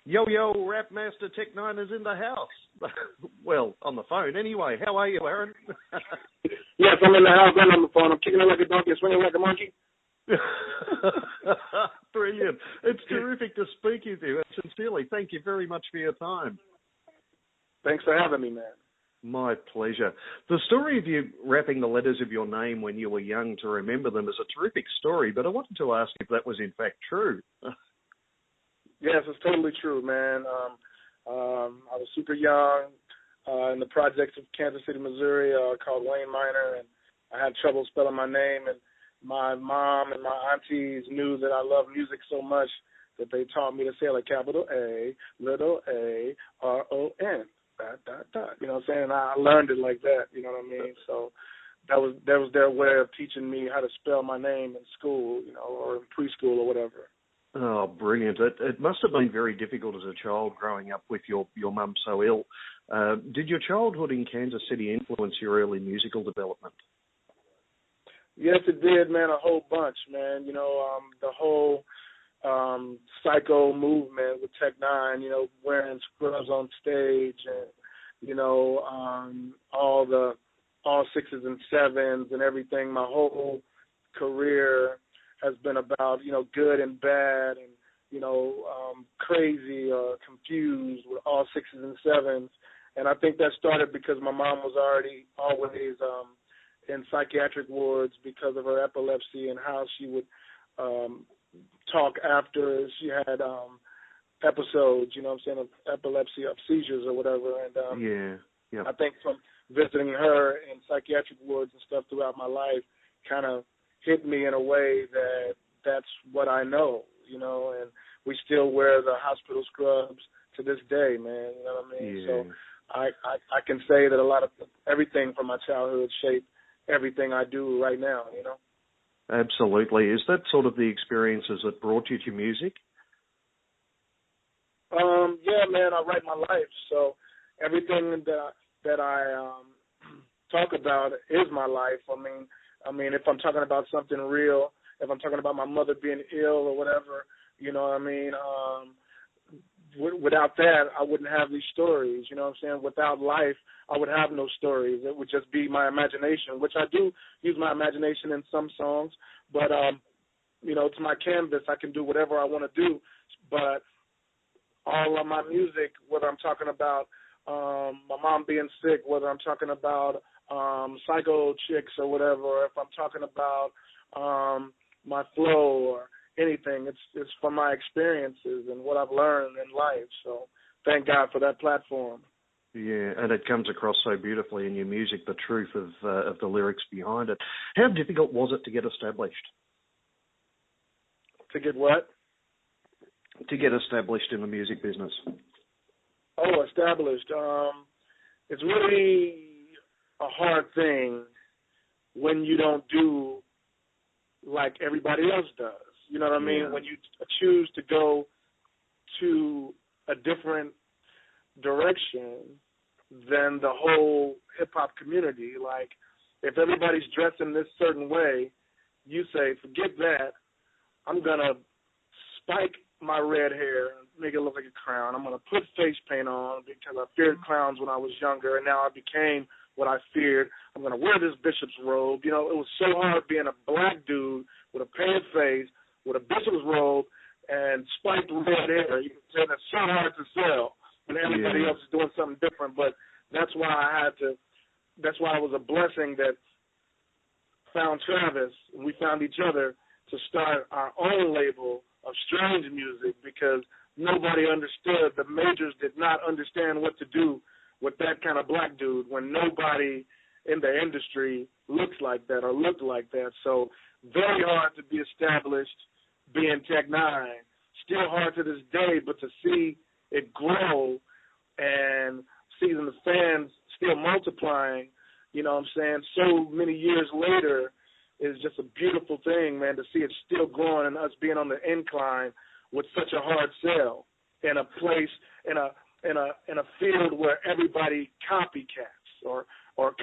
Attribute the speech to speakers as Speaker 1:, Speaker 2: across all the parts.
Speaker 1: Yo, Rap Master N9ne is in the house. Well, on the phone anyway. How are you, Aaron?
Speaker 2: Yes, I'm in the house and on the phone. I'm kicking it like a donkey, swinging like a monkey.
Speaker 1: Brilliant. It's terrific to speak with you. And sincerely, thank you very much for your time.
Speaker 2: Thanks for having me, man.
Speaker 1: My pleasure. The story of you rapping the letters of your name when you were young to remember them is a terrific story, but I wanted to ask if that was in fact true.
Speaker 2: Yes, it's totally true, man. I was super young in the projects of Kansas City, Missouri, called N9ne, and I had trouble spelling my name, and my mom and my aunties knew that I loved music so much that they taught me to say like capital A, little a, R-O-N, ... You know what I'm saying? I learned it like that, you know what I mean? So that was their way of teaching me how to spell my name in school, you know, or in preschool or whatever.
Speaker 1: Oh, brilliant. It must have been very difficult as a child growing up with your mum so ill. Did your childhood in Kansas City influence your early musical development?
Speaker 2: Yes, it did, man, a whole bunch, man. You know, the whole psycho movement with N9ne, you know, wearing scrubs on stage and, you know, all sixes and sevens and everything. My whole career has been about, you know, good and bad and, you know, crazy or confused with all sixes and sevens. And I think that started because my mom was always in psychiatric wards because of her epilepsy and how she would talk after she had episodes, you know what I'm saying, of epilepsy, of seizures or whatever. And I think from visiting her in psychiatric wards and stuff throughout my life kind of hit me in a way that that's what I know, you know, and we still wear the hospital scrubs to this day, man, you know what I mean? Yeah. So I can say that a lot of everything from my childhood shaped everything I do right now, you know?
Speaker 1: Absolutely. Is that sort of the experiences that brought you to music?
Speaker 2: Yeah, man, I write my life, so everything that I talk about is my life. I mean, if I'm talking about something real, if I'm talking about my mother being ill or whatever, you know what I mean? Without that, I wouldn't have these stories, you know what I'm saying? Without life, I would have no stories. It would just be my imagination, which I do use my imagination in some songs, but, you know, it's my canvas. I can do whatever I want to do, but all of my music, whether I'm talking about my mom being sick, whether I'm talking about psycho chicks or whatever, or if I'm talking about my flow or anything, it's from my experiences and what I've learned in life. So thank God for that platform.
Speaker 1: Yeah, and it comes across so beautifully in your music, the truth of the lyrics behind it. How difficult was it to get established?
Speaker 2: To get what?
Speaker 1: To get established in the music business.
Speaker 2: Oh, established. It's really a hard thing when you don't do like everybody else does. You know what I mean?
Speaker 1: Yeah.
Speaker 2: When you choose to go to a different direction than the whole hip-hop community. Like, if everybody's dressed in this certain way, you say, forget that. I'm going to spike my red hair and make it look like a clown. I'm going to put face paint on because I feared clowns when I was younger, and now I became what I feared. I'm going to wear this bishop's robe. You know, it was so hard being a black dude with a painted face, with a bishop's robe, and spiked red hair. You know, saying it's so hard to sell when everybody else is doing something different. But that's why that's why it was a blessing that found Travis, and we found each other to start our own label of strange music, because nobody understood. The majors did not understand what to do with that kind of black dude when nobody in the industry looks like that or looked like that. So very hard to be established being N9ne. Still hard to this day, but to see it grow and seeing the fans still multiplying, you know what I'm saying, so many years later is just a beautiful thing, man, to see it still growing and us being on the incline with such a hard sell in a place, in a field where everybody copycats or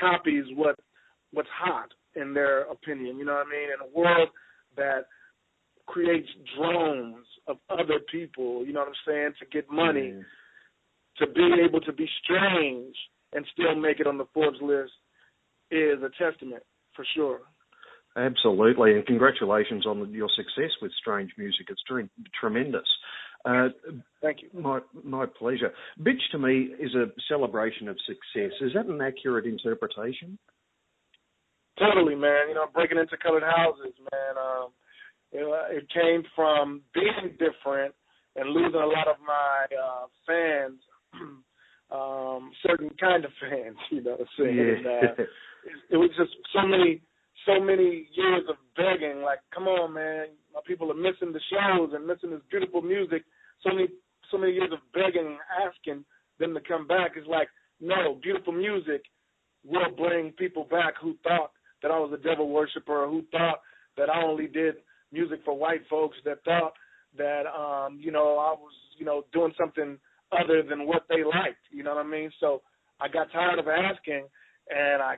Speaker 2: copies what's hot in their opinion, you know what I mean, in a world that creates drones of other people, you know what I'm saying, to get money, to be able to be strange and still make it on the Forbes list is a testament for sure.
Speaker 1: Absolutely, and congratulations on your success with Strange Music. It's tremendous.
Speaker 2: Thank you.
Speaker 1: My pleasure. Bitch to me is a celebration of success. Is that an accurate interpretation?
Speaker 2: Totally, man. You know, breaking into colored houses, man. You know, it came from being different and losing a lot of my fans, certain kind of fans, you know what I'm saying?
Speaker 1: Yeah.
Speaker 2: And, it was just so many years of begging, like, come on, man, my people are missing the shows and missing this beautiful music. So many years of begging and asking them to come back. It's like, no, beautiful music will bring people back who thought that I was a devil worshiper, who thought that I only did music for white folks, that thought that, you know, I was, you know, doing something other than what they liked, you know what I mean? So I got tired of asking, and I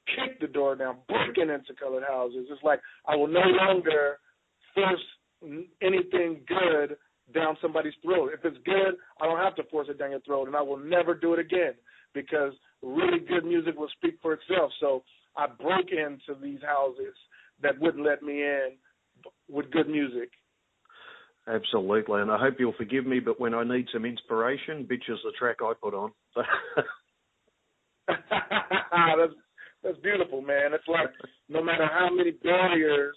Speaker 2: kicked the door down, breaking into colored houses. It's like I will no longer force anything good down somebody's throat. If it's good, I don't have to force it down your throat, and I will never do it again because really good music will speak for itself. So I broke into these houses that wouldn't let me in with good music.
Speaker 1: Absolutely, and I hope you'll forgive me, but when I need some inspiration, Bitch is the track I put on.
Speaker 2: That's beautiful, man. It's like no matter how many barriers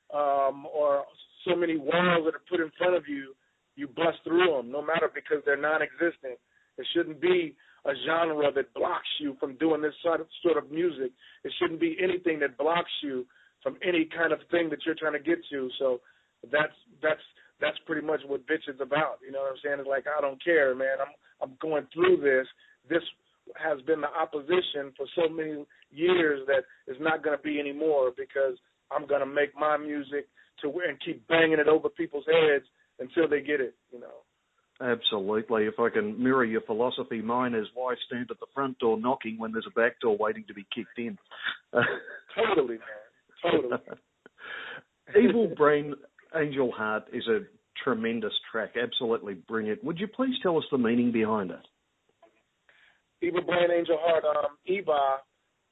Speaker 2: or so many walls that are put in front of you, you bust through them, no matter, because they're non-existent. It shouldn't be a genre that blocks you from doing this sort of music. It shouldn't be anything that blocks you from any kind of thing that you're trying to get to. So that's pretty much what Bitch is about. You know what I'm saying? It's like, I don't care, man. I'm going through this. This has been the opposition for so many years that it's not going to be anymore, because I'm going to make my music and keep banging it over people's heads until they get it, you know.
Speaker 1: Absolutely. If I can mirror your philosophy, mine is why stand at the front door knocking when there's a back door waiting to be kicked in.
Speaker 2: Totally, man. Totally.
Speaker 1: Evil Brain, Angel Heart is a tremendous track, absolutely brilliant. Would you please tell us the meaning behind it?
Speaker 2: Evil Brain, Angel Heart, Eva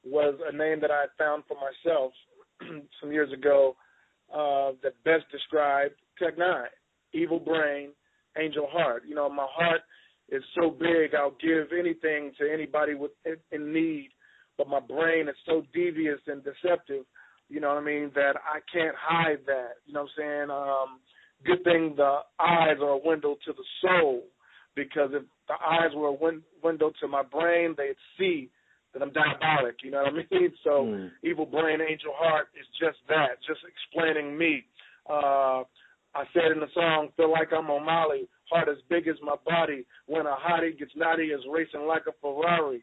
Speaker 2: was a name that I had found for myself some years ago that best described N9ne. Evil Brain, Angel Heart. You know, my heart is so big, I'll give anything to anybody in need, but my brain is so devious and deceptive, you know what I mean, that I can't hide that. You know what I'm saying? Good thing the eyes are a window to the soul, because if the eyes were a window to my brain, they'd see that I'm diabolic, you know what I mean? So Evil Brain, Angel Heart is just that, just explaining me. I said in the song, feel like I'm on Molly, heart as big as my body. When a hottie gets naughty, is racing like a Ferrari.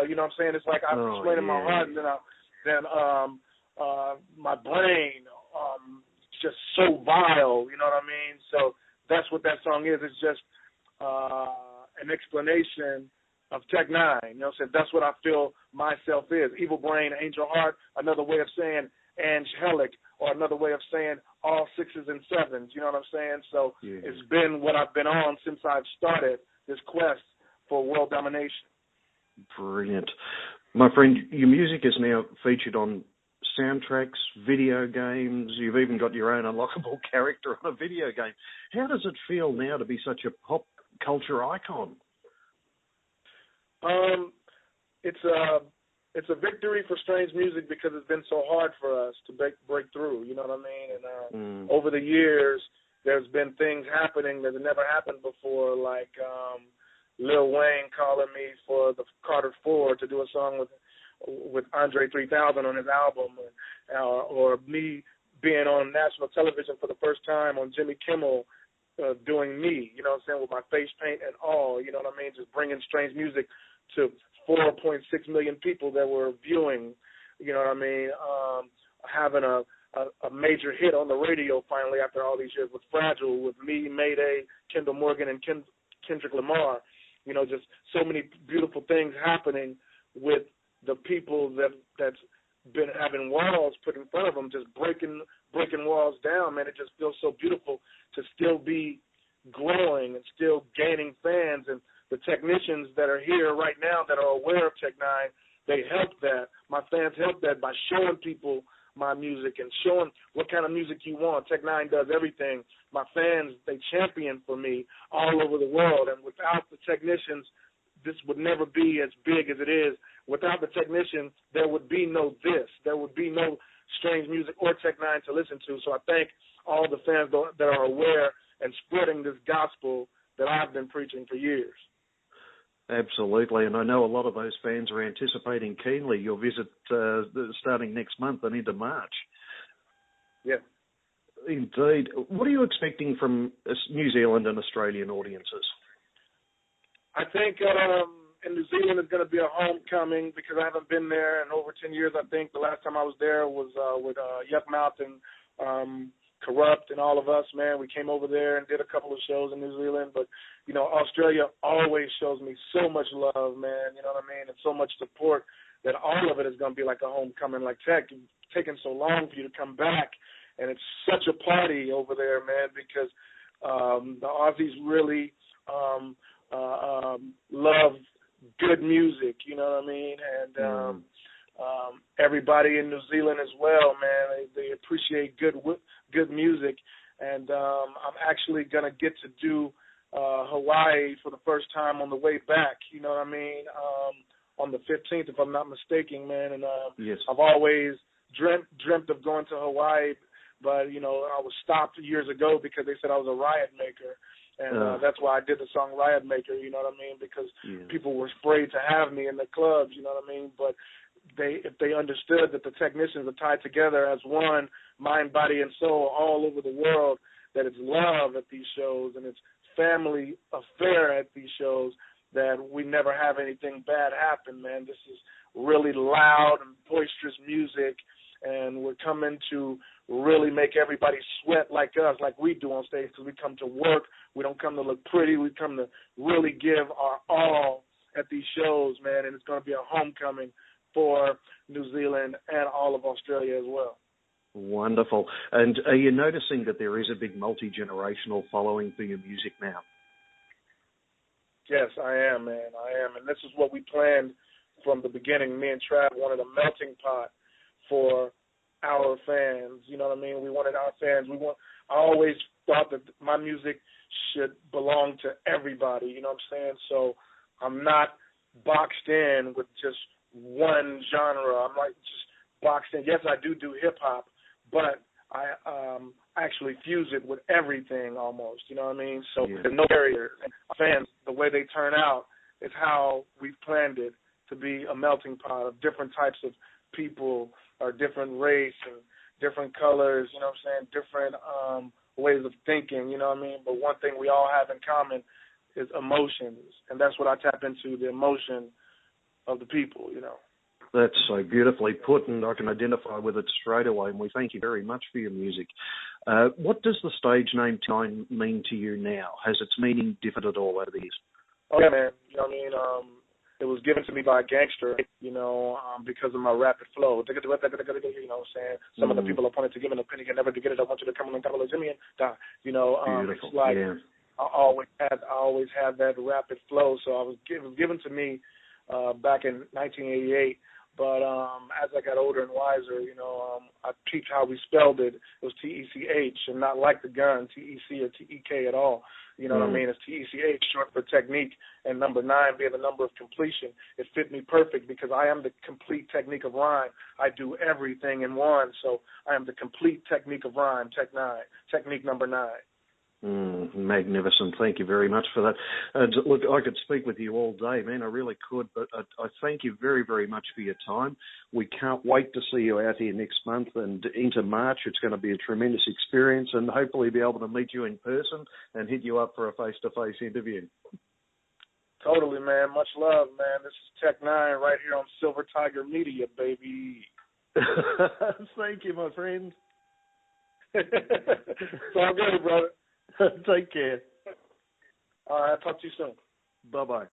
Speaker 2: You know what I'm saying? It's like I'm explaining my heart, and then my brain just so vile, you know what I mean? So that's what that song is. It's just an explanation of N9ne. You know what I'm saying? That's what I feel myself is. Evil Brain, Angel Heart, another way of saying angelic, or another way of saying all sixes and sevens. You know what I'm saying? So It's been what I've been on since I've started this quest for world domination.
Speaker 1: Brilliant. My friend, your music is now featured on soundtracks, video games. You've even got your own unlockable character on a video game. How does it feel now to be such a pop culture icon?
Speaker 2: It's a victory for Strange Music, because it's been so hard for us to break through, you know what I mean? And over the years, there's been things happening that have never happened before, like Lil Wayne calling me for the Carter 4 to do a song with Andre 3000 on his album, or me being on national television for the first time on Jimmy Kimmel doing me, you know what I'm saying, with my face paint and all, you know what I mean, just bringing Strange Music to 4.6 million people that were viewing, you know what I mean, having a major hit on the radio finally after all these years with Fragile, with me, Mayday, Kendall Morgan, and Kendrick Lamar. You know, just so many beautiful things happening with the people that's been having walls put in front of them, just breaking breaking walls down, man. It just feels so beautiful to still be growing and still gaining fans. And the technicians that are here right now that are aware of Tech9, they help that. My fans help that by showing people my music and showing what kind of music you want. Tech9 does everything. My fans, they champion for me all over the world. And without the technicians, this would never be as big as it is. Without the technician, there would be no this. There would be no strange music or Tech9 to listen to. So I thank all the fans that are aware and spreading this gospel that I've been preaching for years.
Speaker 1: Absolutely, and I know a lot of those fans are anticipating keenly your visit starting next month and into March.
Speaker 2: Yeah.
Speaker 1: Indeed. What are you expecting from New Zealand and Australian audiences?
Speaker 2: I think in New Zealand it's going to be a homecoming because I haven't been there in over 10 years. I think the last time I was there was with Yuckmouth and Corrupt and all of us, man. We came over there and did a couple of shows in New Zealand. But, you know, Australia always shows me so much love, man, you know what I mean, and so much support that all of it is going to be like a homecoming. Like Tech, it's taken so long for you to come back, and it's such a party over there, man, because the Aussies really love good music, you know what I mean, and everybody in New Zealand as well, man, they appreciate good music, and I'm actually going to get to do Hawaii for the first time on the way back, you know what I mean, on the 15th, if I'm not mistaken, man, and
Speaker 1: yes.
Speaker 2: I've always dreamt of going to Hawaii, but, you know, I was stopped years ago because they said I was a riot maker, and that's why I did the song Riot Maker, you know what I mean, because people were afraid to have me in the clubs, you know what I mean, but if they understood that the technicians are tied together as one, mind, body, and soul all over the world, that it's love at these shows and it's family affair at these shows, that we never have anything bad happen, man. This is really loud and boisterous music, and we're coming to really make everybody sweat like us, like we do on stage, because we come to work. We don't come to look pretty. We come to really give our all at these shows, man, and it's going to be a homecoming for New Zealand and all of Australia as well.
Speaker 1: Wonderful. And are you noticing that there is a big multi-generational following for your music now?
Speaker 2: Yes, I am, man. I am. And this is what we planned from the beginning. Me and Trav wanted a melting pot for our fans. You know what I mean? We wanted our fans. I always thought that my music should belong to everybody. You know what I'm saying? So I'm not boxed in with just one genre. I'm like just boxed in. Yes, I do hip-hop, but I actually fuse it with everything almost, you know what I mean? So there's no barrier. And fans, the way they turn out is how we've planned it to be a melting pot of different types of people or different race and different colors, you know what I'm saying, different ways of thinking, you know what I mean? But one thing we all have in common is emotions, and that's what I tap into, the emotion of the people, you know.
Speaker 1: That's so beautifully put, and I can identify with it straight away, and we thank you very much for your music. What does the stage name N9ne mean to you now? Has its meaning differed at all over the years?
Speaker 2: Oh, yeah, man. You know what I mean? It was given to me by a gangster, you know, because of my rapid flow. You know what I'm saying? Some of the people appointed to give an opinion can never get it. I want you to come on and cover Jimmy and die. You know, it's like I always had that rapid flow. So it was given to me back in 1988. But as I got older and wiser, you know, I peeped how we spelled it. It was T-E-C-H, and not like the gun, T-E-C or T-E-K at all. You know what I mean? It's T-E-C-H, short for technique, and number 9 being the number of completion. It fit me perfect because I am the complete technique of rhyme. I do everything in one, so I am the complete technique of rhyme, Tech9, technique number 9.
Speaker 1: Magnificent. Thank you very much for that. Look, I could speak with you all day, man. I really could, but I thank you very, very much for your time. We can't wait to see you out here next month and into March. It's going to be a tremendous experience, and hopefully be able to meet you in person and hit you up for a face-to-face interview.
Speaker 2: Totally, man. Much love, man. This is Tech9 right here on Silver Tiger Media, baby.
Speaker 1: Thank you, my friend.
Speaker 2: It's all good, brother.
Speaker 1: Take care.
Speaker 2: All right, I'll talk to you soon.
Speaker 1: Bye-bye.